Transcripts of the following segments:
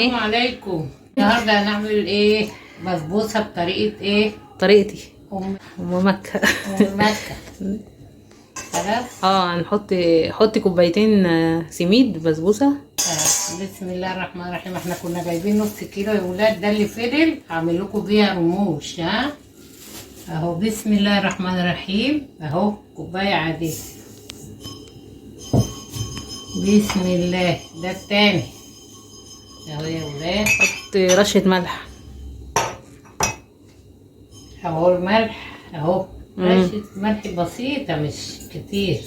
السلام عليكم. النهارده هنعمل ايه؟ بسبوسه بطريقه ايه؟ طريقتي ام مكة. مكه. خلاص. حطي كوبايتين سميد بسبوسة. بسم الله الرحمن الرحيم. احنا كنا جايبين نص كيلو يا ولاد، ده اللي فضل هعمل لكم بيها رموش. اهو بسم الله الرحمن الرحيم. اهو كوبايه عاديه. بسم الله. ده التاني اهو يا ولاد. حطي رشة ملح. اهو الملح اهو. رشة ملح بسيطة مش كتير.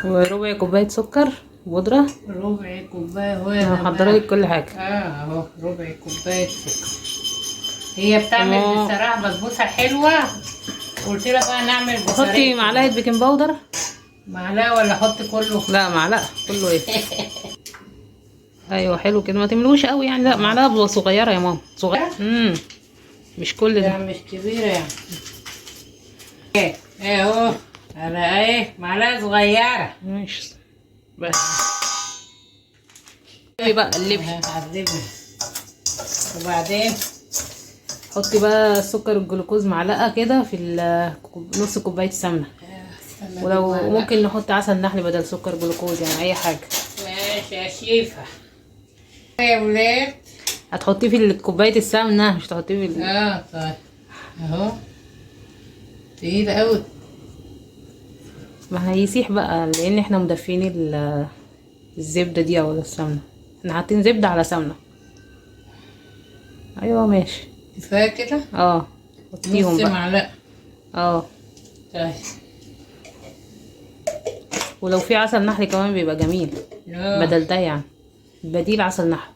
وربع كوباية سكر بودرة. ربع كوباية اهو يا انا جماعة. محضره لك كل حاجة. اهو ربع كوباية سكر. هي بتعمل بصراحة بسبوسة حلوة. قلت لها بقى نعمل بصراحة. حطي معلقة بيكنج باودر. معلقة ولا احط كله؟ لا معلقة كله. ايه ايوه حلو كده، ما تملوش قوي يعني. لا معلقة صغيرة يا ماما، صغيرة. مش كل ده. مش كبيرة يعني. ايه اهو. انا ايه معلقة صغيرة. ماشي بس. قلبي بقى قلبي. قلبي. وبعدين حطي بقى سكر الجلوكوز معلقة كده في نص كوباية سمنة. ولو ممكن نحط عسل نحل بدل سكر جلوكوز، يعني اي حاجة. ماشي يا شيفة. يا ولاد هتحطيه في كوباية السمنة، مش تحطيه في طيب اهو. تقيل قوي. ما هيسيح بقى، لان احنا مدفين الزبدة دي او السمنة. احنا حاطين زبدة على سمنة. ايوه ماشي. كفاية كده. حطيهم نص بقى. معلقة. طيب. ولو في عسل نحل كمان بيبقى جميل. بدل ده يعني بديل عسل نحل.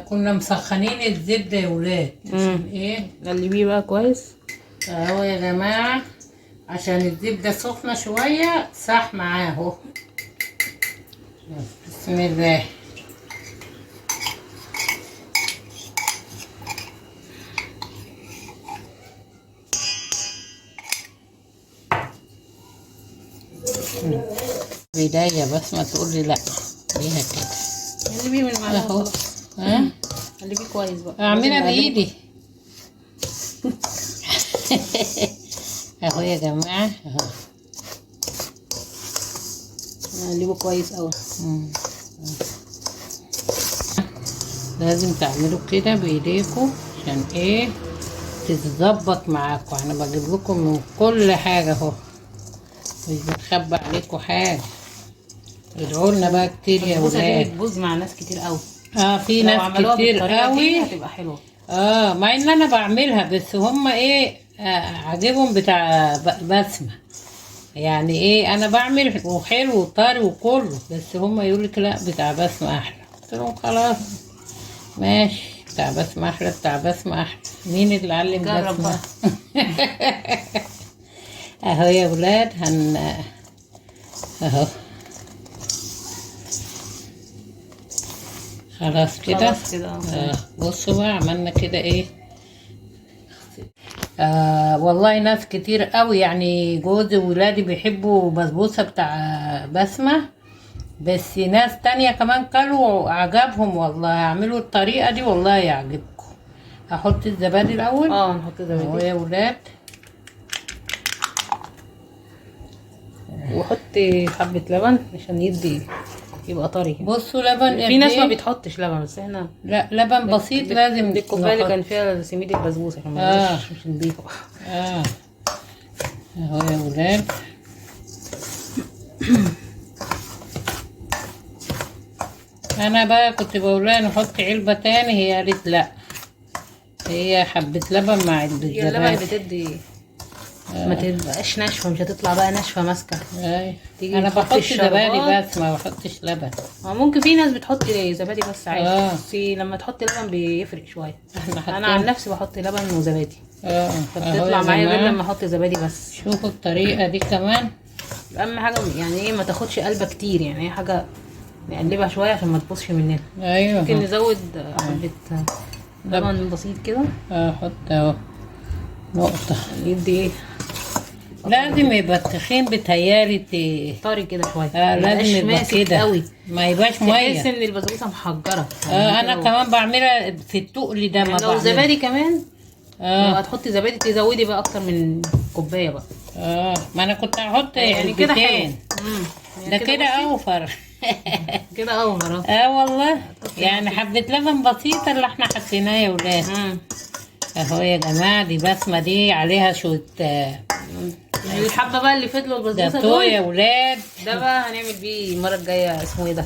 كنا مسخنين الزبدة يا ولاد عشان ايه؟ قلبيه بقى كويس اهو يا جماعة، عشان الزبدة سخنة شوية صح معاه اهو. بسم الله. بداية بس ما تقولي لا ليها كده. قلبيه من المعلقة اهو. قلبيه كويس بقى. اعملها بايدي. اهو يا جماعة اهو. قلبيه كويس اوي. لازم تعملوا كده بايديكم عشان ايه تتظبط معاكم. انا بجيب لكم من كل حاجة اهو، مش بتخبى عليكم حاجة. ادعوا لنا بقى كتير يا ولاد. بتبوظ مع ناس كتير قوي. في ناس كتير قوي. هتبقى حلوة. مع ان انا بعملها بس هما ايه عاجبهم بتاع بسمة. يعني ايه انا بعمل وحلو وطري وكله، بس هما يقولك لا بتاع بسمة احلى. قلت لهم خلاص ماشي، بتاع بسمة احلى، بتاع بسمة احلى. مين اللي علم بسمة؟ اهو يا ولاد اهو. خلاص كده. بصوا بقى عملنا كده ايه. والله ناس كتير قوي يعني جوزي وولادي بيحبوا بسبوسة بتاع بسمة، بس ناس تانية كمان كلوا عجبهم. والله اعملوا الطريقة دي والله يعجبكم. هحط الزبادي الاول. نحط زبادي اهو يا ولاد. وحطي حبة لبن عشان يبقى طري. بصوا لبن في ناس ما بتحطش لبن، بس احنا لا لبن بسيط لازم. دي الكوبايه اللي كان فيها سميد البسبوسه عشان مش نضيفه. اهو يا ولاد. انا بقى كنت بقولها نحط علبة تاني، هي قالت لا، هي حبة لبن مع علبة زبادي. هي اللبن بتدي ما تبقاش ناشفه، مش هتطلع بقى ناشفه ماسكه. انا بحط زبادي بس ما بحطش لبن. ممكن في ناس بتحط زبادي بس عادي. بس لما تحط لبن بيفرق شويه. انا عن نفسي بحط لبن وزبادي. فبتطلع معايا غير لما احط زبادي بس. شوفوا الطريقه دي كمان. اهم حاجه يعني ايه ما تاخدش قلبه كتير، يعني اي حاجه نقلبها شويه عشان ما تبوظش مننا. ممكن نزود حبه لبن بسيط كده. احط اهو نقطه يدي ايه لازم يبقى التخين بتهيالي طري كده شويه. لازم يبقى كده قوي، ما يبقاش ميه. تحس ان البسبوسه محجره. انا كمان بعملها في التقل ده. ما لو زبادي كمان لو هتحطي زبادي تزودي بقى اكتر من كوبايه بقى. ما انا كنت هحط يعني كده حلو. ده كده اوفر. كده اوفر. والله يعني حبة لبن بسيطة اللي احنا حطيناه يا ولاد. اهو يا جماعة، دي بسمة دي عليها شوية الحبة بقى اللي فضلوا البسبوسة دول يا ولاد. ده بقى هنعمل بيه المرة الجاية. اسمه ايه ده؟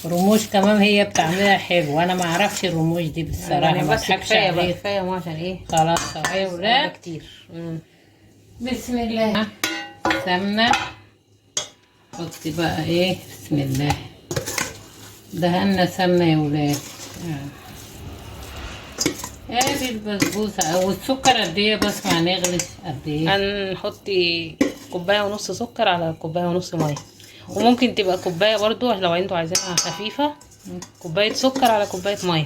رموش كمان هي بتعملها حلو. انا ما اعرفش الرموش دي بصراحة. يعني ما بس كفاية بقى، كفاية مو عشان ايه؟ خلاص يا ولاد كتير. بسم الله. سمنة. حطي بقى ايه، بسم الله. دهنا سمنة يا ولاد. ادي البسبوسة. او السكر قد ايه بس ما هنغلي قد ايه؟ هنحطي كوباية ونص سكر على كوباية ونص مية، وممكن تبقى كوباية برضو لو انتوا عايزينها خفيفة. كوباية سكر على كوباية مية.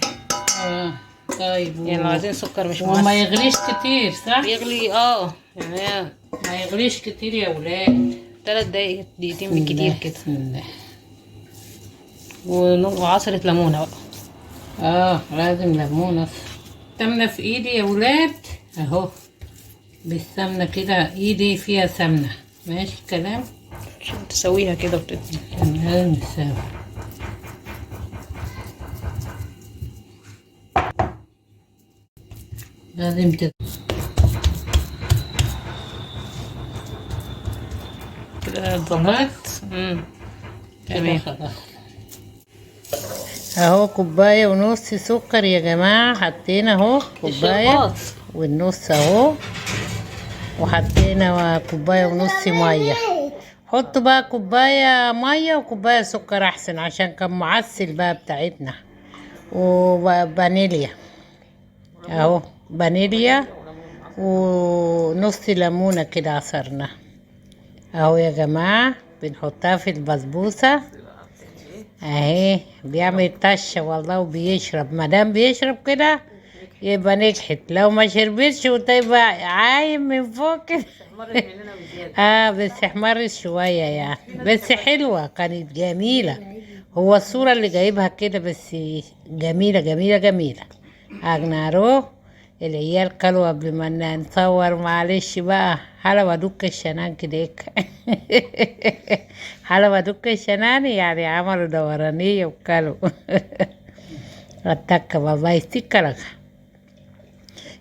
طيب. يعني لو عايزين سكر مش وما يغليش كتير صح؟ يغلي يعني ما يغليش كتير يا ولاد. 3 دقايق دقيقتين بالكتير كده. بسم الله. وعصرة ليمونة بقى. لازم ليمونة. سمنة في ايدي يا ولاد اهو. بالسمنة كده، ايدي فيها سمنة. ماشي الكلام. عشان تسويها كده لازم نسوي. لازم كده اتظبطت. تمام. اهو كوباية ونص سكر يا جماعة. حطينا اهو كوباية والنص اهو، وحطينا كوباية ونص مية. حطوا بقى كوباية مية وكوباية سكر احسن، عشان كان معسل بقى بتاعتنا. وفانيليا اهو، فانيليا ونص ليمونة كده عصرنا اهو يا جماعة. بنحطها في البسبوسة اهي. بيعمل طشة والله وبيشرب. مادام بيشرب كده يبقى نجحت. لو ما شربتش وتبقى عايم من فوق كده. بس احمرت شوية يعني، بس حلوة كانت جميلة. هو الصورة اللي جايبها كده بس جميلة جميلة جميلة. اجنارو العيال كانوا قبل ما نصور. معلش بقى، حلوة دوك الشنان كده. حلوة دوك الشنان يعني عملوا دورانية وكلوا. التكة والله يستكلك.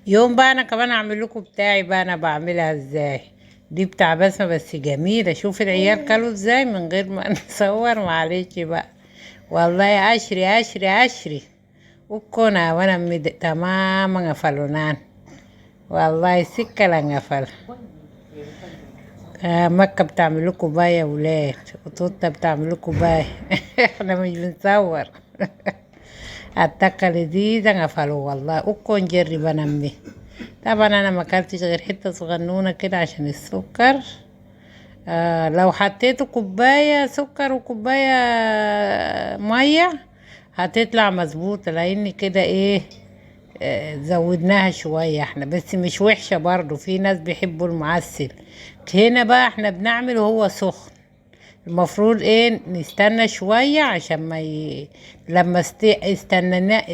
يوم بقى انا كمان اعمل لكم بتاعي بقى. انا بعملها ازاي دي بتاع بسمة بس جميلة. شوف العيال كلوا ازاي من غير ما نصور. معلش بقى والله. اشري وكونا وانا تماما غفلونان والله. سكة لنغفل. مكة بتعمل لكم باي يا ولاد، وتوتا بتعمل لكم باي. احنا مش بنصور. التكة لذيذة غفلوا والله. وكون جرب انمي. طبعا انا ما اكلتش غير حتة صغنونة كده عشان السكر. لو حطيتوا كوباية سكر وكوباية مية هتطلع مظبوطة، لان كده ايه زودناها شوية احنا. بس مش وحشة برضو، في ناس بيحبوا المعسل. هنا بقى احنا بنعمل وهو سخن. المفروض ايه نستنى شوية عشان ما لما استنينا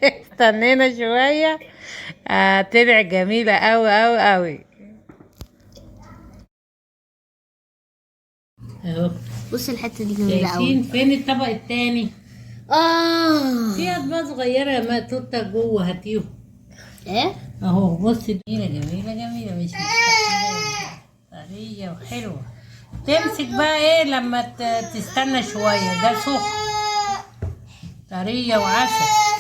استنينا شوية طلع جميلة اوي اوي اوي. اهو بص الحته دي جميله قوي. فين الطبق التاني؟ في اطباق صغيره يا ما توتا جوه. هاتيهم. ايه اهو بصي. جميله مش طريه وحلوه. تمسك بقى ايه لما تستنى شويه. ده سخن طريه وعسل.